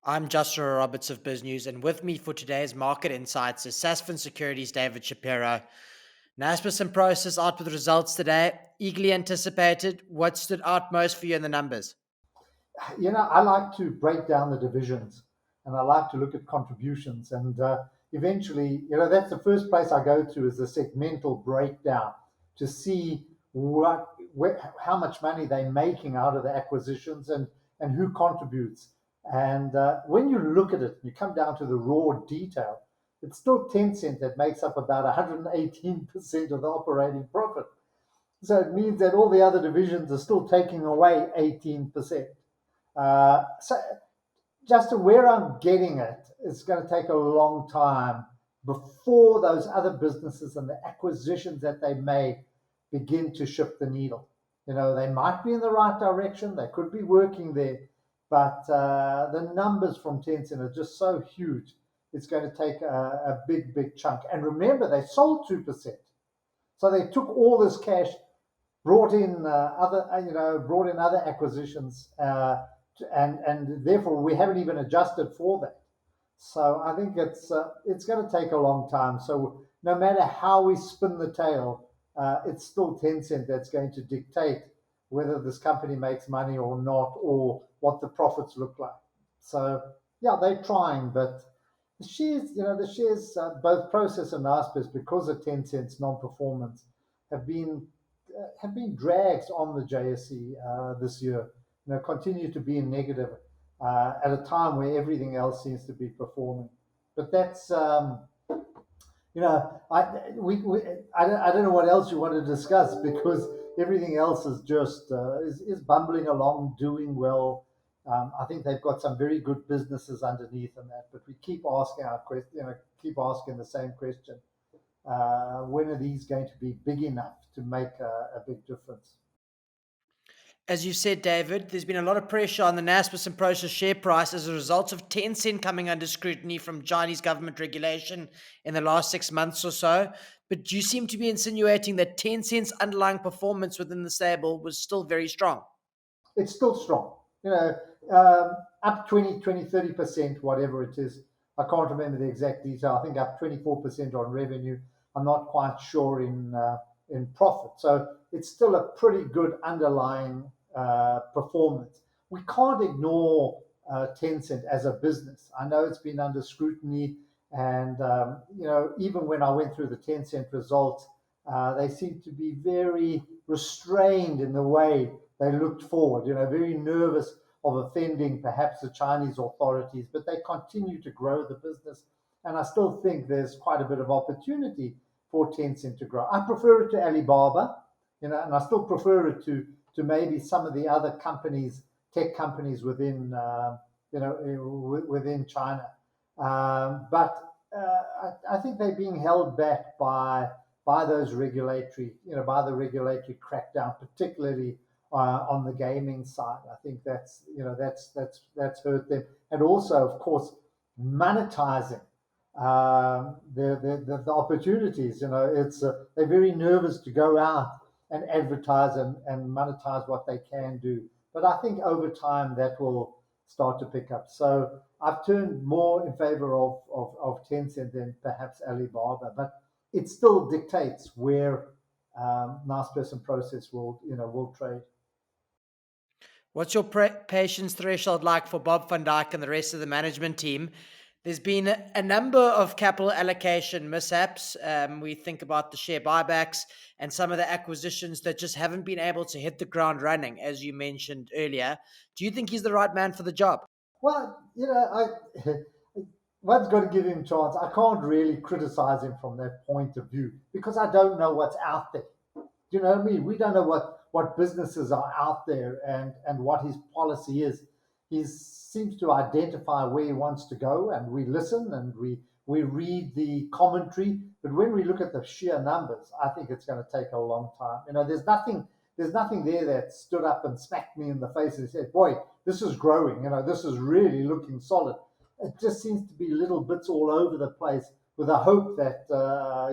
I'm Joshua Roberts of Biz News, and with me for today's market insights is Sasfin Securities' David Shapiro. Naspers and Prosus out with results today, eagerly anticipated. What stood out most for you in the numbers? I like to break down the divisions and I like to look at contributions. And eventually, that's the first place I go to is the segmental breakdown to see how much money they're making out of the acquisitions and who contributes. And when you look at it, you come down to the raw detail, it's still Tencent that makes up about 118% of the operating profit. So it means that all the other divisions are still taking away 18%. So, Justin, where I'm getting at, it's going to take a long time before those other businesses and the acquisitions that they made begin to shift the needle. They might be in the right direction, they could be working there, but the numbers from Tencent are just so huge. It's going to take a big, big chunk. And remember, they sold 2%. So they took all this cash, brought in other acquisitions, and therefore we haven't even adjusted for that. So I think it's going to take a long time. So no matter how we spin the tail, it's still Tencent that's going to dictate whether this company makes money or not, or what the profits look like. So yeah, they're trying, but both Prosus and Naspers, because of Tencent's non-performance, have been drags on the JSE this year. Continue to be in negative at a time where everything else seems to be performing. But that's I don't know what else you want to discuss because everything else is just is bumbling along, doing well. I think they've got some very good businesses underneath in that, but we keep asking our question, keep asking the same question: when are these going to be big enough to make a big difference? As you said, David, there's been a lot of pressure on the Naspers and Prosus share price as a result of Tencent coming under scrutiny from Chinese government regulation in the last 6 months or so. But you seem to be insinuating that Tencent's underlying performance within the stable was still very strong. It's still strong. Up 30%, whatever it is. I can't remember the exact detail. I think up 24% on revenue. I'm not quite sure in profit. So it's still a pretty good underlying performance. We can't ignore Tencent as a business. I know it's been under scrutiny, and even when I went through the Tencent results, they seem to be very restrained in the way they looked forward, very nervous of offending perhaps the Chinese authorities, but they continue to grow the business. And I still think there's quite a bit of opportunity for Tencent to grow. I prefer it to Alibaba, and I still prefer it to maybe some of the other companies, tech companies within China. But I think they're being held back by those by the regulatory crackdown, particularly on the gaming side. I think that's hurt them, and also, of course, monetizing the opportunities. They're very nervous to go out and advertise and monetize what they can do. But I think over time that will start to pick up. So I've turned more in favor of Tencent than perhaps Alibaba, but it still dictates where Naspers and Prosus will trade. What's your patience threshold like for Bob van Dijk and the rest of the management team? There's been a number of capital allocation mishaps. We think about the share buybacks and some of the acquisitions that just haven't been able to hit the ground running, as you mentioned earlier. Do you think he's the right man for the job? Well, one's got to give him a chance. I can't really criticize him from that point of view because I don't know what's out there. Do you know what I mean? We don't know what businesses are out there and what his policy is. He seems to identify where he wants to go, and we listen and we read the commentary. But when we look at the sheer numbers, I think it's going to take a long time. There's nothing there that stood up and smacked me in the face and said, "Boy, this is growing. This is really looking solid." It just seems to be little bits all over the place with a hope that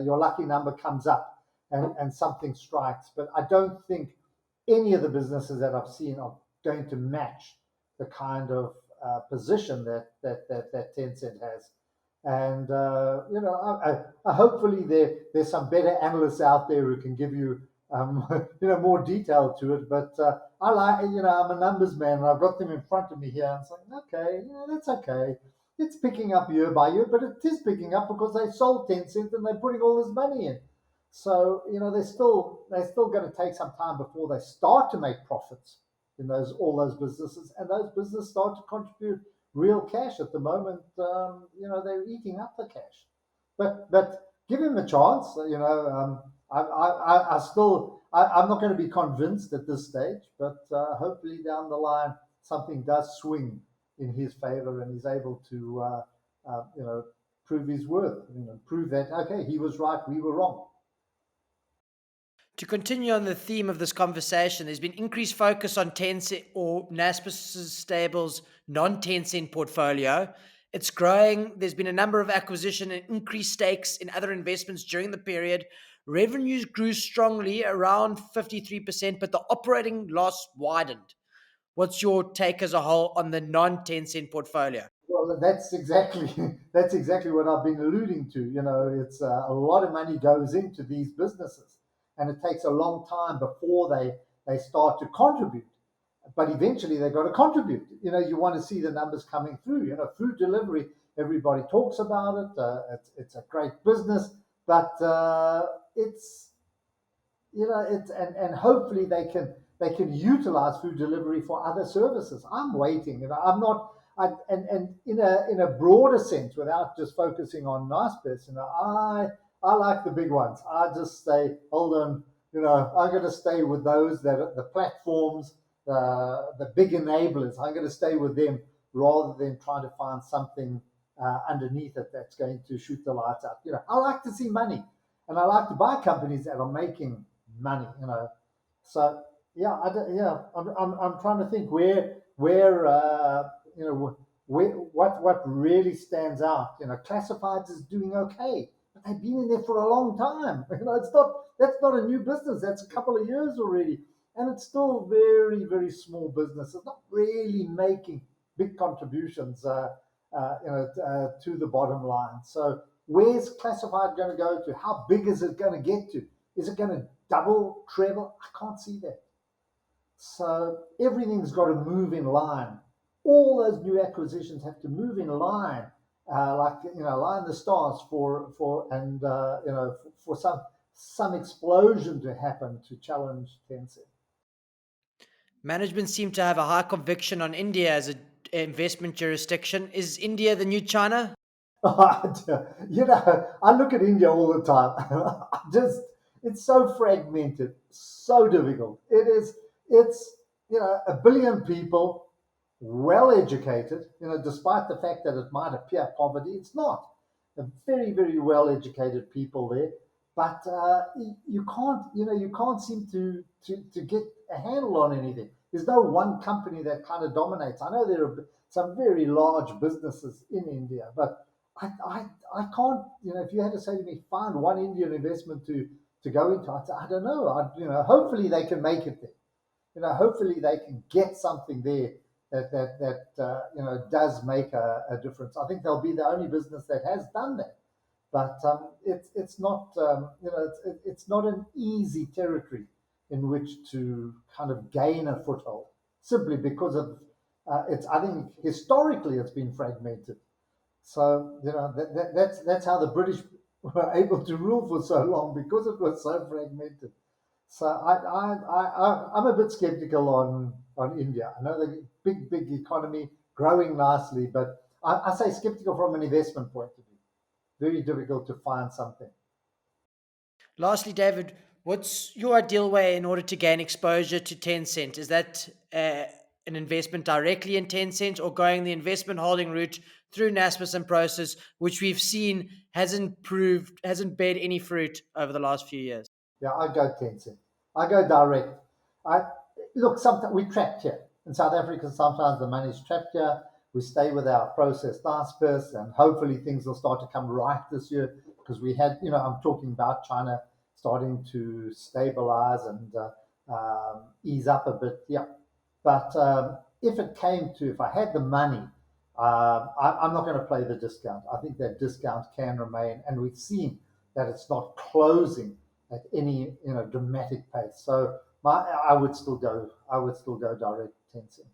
your lucky number comes up and something strikes. But I don't think any of the businesses that I've seen are going to match the kind of position that Tencent has. And hopefully there's some better analysts out there who can give you more detail to it. But I like, I'm a numbers man, and I've got them in front of me here. And it's like, okay, that's okay. It's picking up year by year, but it is picking up because they sold Tencent and they're putting all this money in. So they're still going to take some time before they start to make profits in all those businesses, and those businesses start to contribute real cash. At the moment, they're eating up the cash. But give him a chance. I'm not going to be convinced at this stage, but hopefully down the line something does swing in his favor, and he's able to prove his worth. Prove that okay, he was right, we were wrong. To continue on the theme of this conversation, there's been increased focus on Tencent or Naspers Stable's non-Tencent portfolio. It's growing. There's been a number of acquisition and increased stakes in other investments during the period. Revenues grew strongly, around 53%, but the operating loss widened. What's your take as a whole on the non-Tencent portfolio? Well, that's exactly that's exactly what I've been alluding to. It's a lot of money goes into these businesses, and it takes a long time before they start to contribute. But eventually they've got to contribute. You want to see the numbers coming through. Food delivery, everybody talks about it. It's a great business, but it's and hopefully they can utilize food delivery for other services. I'm waiting. I'm not. And in a broader sense, without just focusing on Naspers, I like the big ones. I just say, hold on, I'm going to stay with those that are the platforms, the big enablers. I'm going to stay with them rather than trying to find something underneath it that's going to shoot the lights out. I like to see money, and I like to buy companies that are making money. So yeah, I'm trying to think what really stands out. Classifieds is doing okay, but they've been in there for a long time. That's not a new business. That's a couple of years already, and it's still very, very small business. It's not really making big contributions, to the bottom line. So where's classified going to go to? How big is it going to get to? Is it going to double, treble? I can't see that. So everything's got to move in line. All those new acquisitions have to move in line, line the stars for some explosion to happen to challenge Tencent. Management seem to have a high conviction on India as an investment jurisdiction. Is India the new China? I look at India all the time. It's so fragmented, so difficult. It's 1 billion people, well educated, despite the fact that it might appear poverty, it's not. A very, very well educated people there. But you can't seem to get a handle on anything. There's no one company that kind of dominates. I know there are some very large businesses in India, but I can't, if you had to say to me, find one Indian investment to go into, I'd say, I don't know. Hopefully they can make it there. Hopefully they can get something there that does make a difference. I think they'll be the only business that has done that. But it's not it's not an easy territory in which to kind of gain a foothold, simply because of it's. I think historically it's been fragmented. So that's how the British were able to rule for so long, because it was so fragmented. So I'm a bit skeptical on India. I know the big economy growing nicely, but I say skeptical from an investment point of view. Very difficult to find something. Lastly, David, what's your ideal way in order to gain exposure to Tencent? Is that an investment directly in Tencent, or going the investment holding route through Naspers and Prosus, which we've seen hasn't bared any fruit over the last few years? Yeah, I go Tencent. I go direct. I look. Sometimes we're trapped here in South Africa. Sometimes the money's trapped here. We stay with our processed Naspers, and hopefully things will start to come right this year, because we had, I'm talking about China starting to stabilize and ease up a bit. Yeah, but if it came to, if I had the money, I'm not going to play the discount. I think that discount can remain, and we've seen that it's not closing at any dramatic pace. So I would still go direct Tencent.